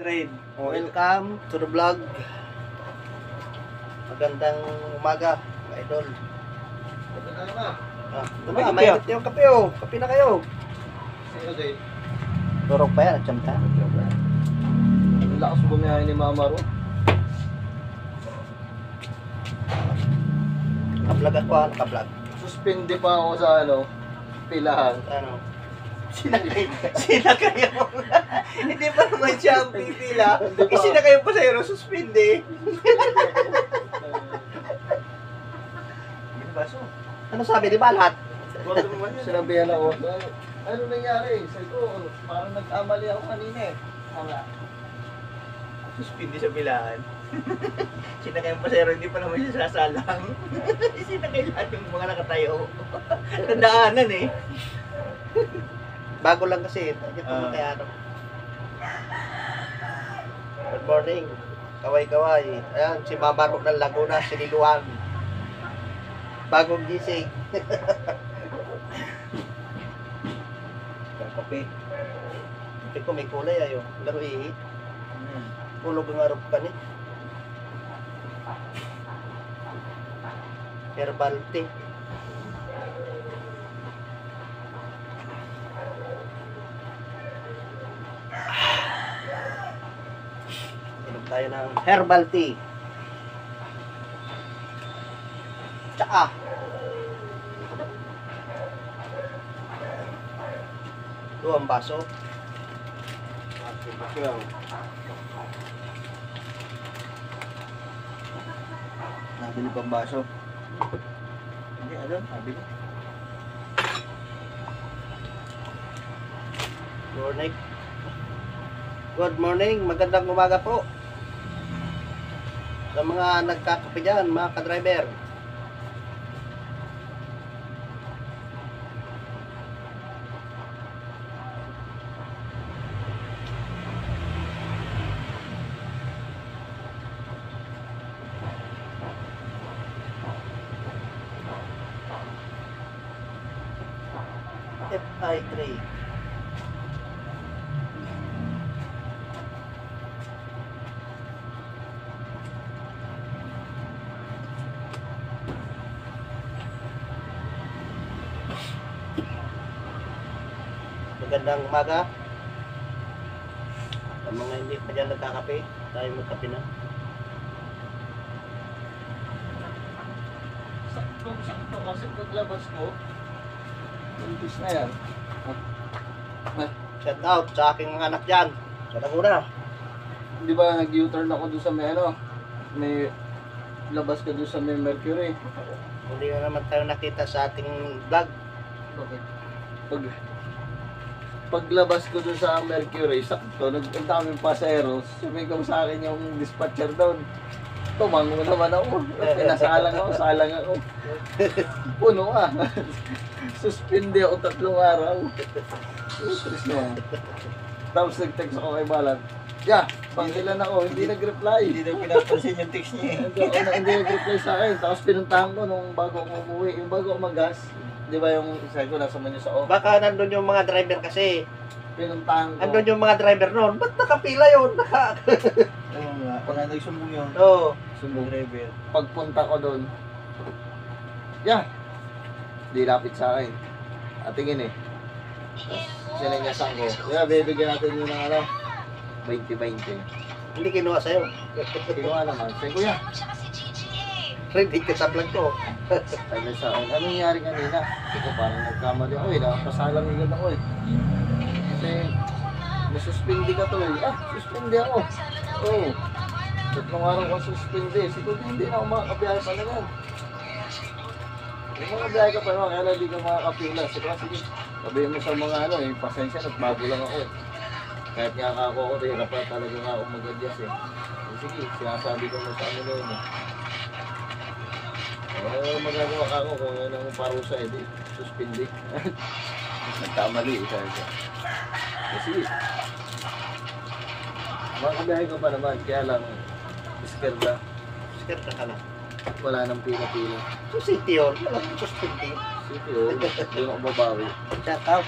100. Welcome to the vlog. Magandang umaga, mga idol. Ito na, mainit yung kape oh. Kape na kayo. Turog pa yan, chamta. Ang lakas bumiyahin ni Mama Ro. Nakablog ako, nakablog. Suspende pa ako sa pilahan. Ano? Sinakay mo. Hindi pa naman siya ang pipila. Sinakay mo pa sa'yo, suspinde. Ano sabi, di ba lahat? Sinabihan ako, ano nangyari? Sabi ko, parang nag-amali ako kanina eh. Suspindi sa bilaan. Sinakay ang pasero, hindi pa naman siya sasalang. Sinakay lahat yung mga nakatayo. Tandaanan eh. Bago lang kasi. Kaya ano. Good morning. Kaway-kaway. Ayan, si Mama Ro ng Laguna, siniluan. Bagong gising. Kape. Hindi ko may kulay ayo. Laro ihi. Ulog ang arap ka ni. Herbal tea. Inom tayo ng herbal tea. Tsaka ito ang baso. Nabili pang baso. Hindi, ano? Sabi ko. Morning. Good morning, magandang umaga po. Sa mga nagkakape dyan, mga ka-driver. FI3. Magandang umaga. Sa mga hindi pa dyan nagkakape, tayo magkape na. Sakto kasi paglabas ko, buntis na yan. Shout out sa aking mga anak dyan. Sa Laguna. Di ba nag-U-turn ako doon sa may labas ka doon sa may Mercury. Hindi na naman tayo nakita sa ating vlog. Okay. Paglabas ko doon sa Mercury, sakto, ang daming paseros, sumigaw sa akin yung dispatcher doon. Tumango naman ako. Pinasalang ako. Puno ah. Suspindi ako 3 araw. Stress na yan. Tapos nag-text ako kay Balat. Yeah, pangilan ako, hindi nag-reply. Hindi daw pinapansin yung text niya eh. Hindi nag-reply sa akin. Tapos pinuntahan ko nung bago ako umuwi, yung bago ako mag-gas. Di ba yung isa ko nasa manyo sa off? Baka nandun yung mga driver kasi. Pinuntahan ko. Nandun yung mga driver noon. Ba't nakapila yun? Oo nga, pag nagsumbong yun. Oo. Sumbong. Driver. Pagpunta ko doon, yeah, di lapit sa akin. At tingin eh. Tapos sinanyasan ko. Yeah, bibigyan natin yun ng 20-20. Hindi kinuha sa'yo. Kinuha naman. Sabi ko, yeah. Ready ka sa vlog ko. Sabi sa akin, ano nangyari kanina? Sabi ko, parang nagkamali ako eh. Nakapasalang agad ako eh. Kasi, nasuspindi ka to eh. Suspindi ako. Oo. 3 araw ko suspindi. Sabi ko, hindi na ako makakabiyahe pa na yan. Kung makabiyahe ka pa naman, kaya hindi ka makakapila. Sabi ko, sige, sabihin mo sa mga pasensya, nagbago lang ako eh. Kahit nga ako, hirap pa talaga nga ako mag-adjust eh. Sige, sinasabi ko na sa ano na yun eh. Magagawa ka ako kung ano ang parusa eh, di suspindi. Nagkamali eh, sabi ko. Sige. Makabiyahe ko pa naman, kaya lang, iskerda. Iskerda ka na. Wala nang pila-pila. So, city yun. Walang suspending. Sige, hindi ako babawi. Shout out.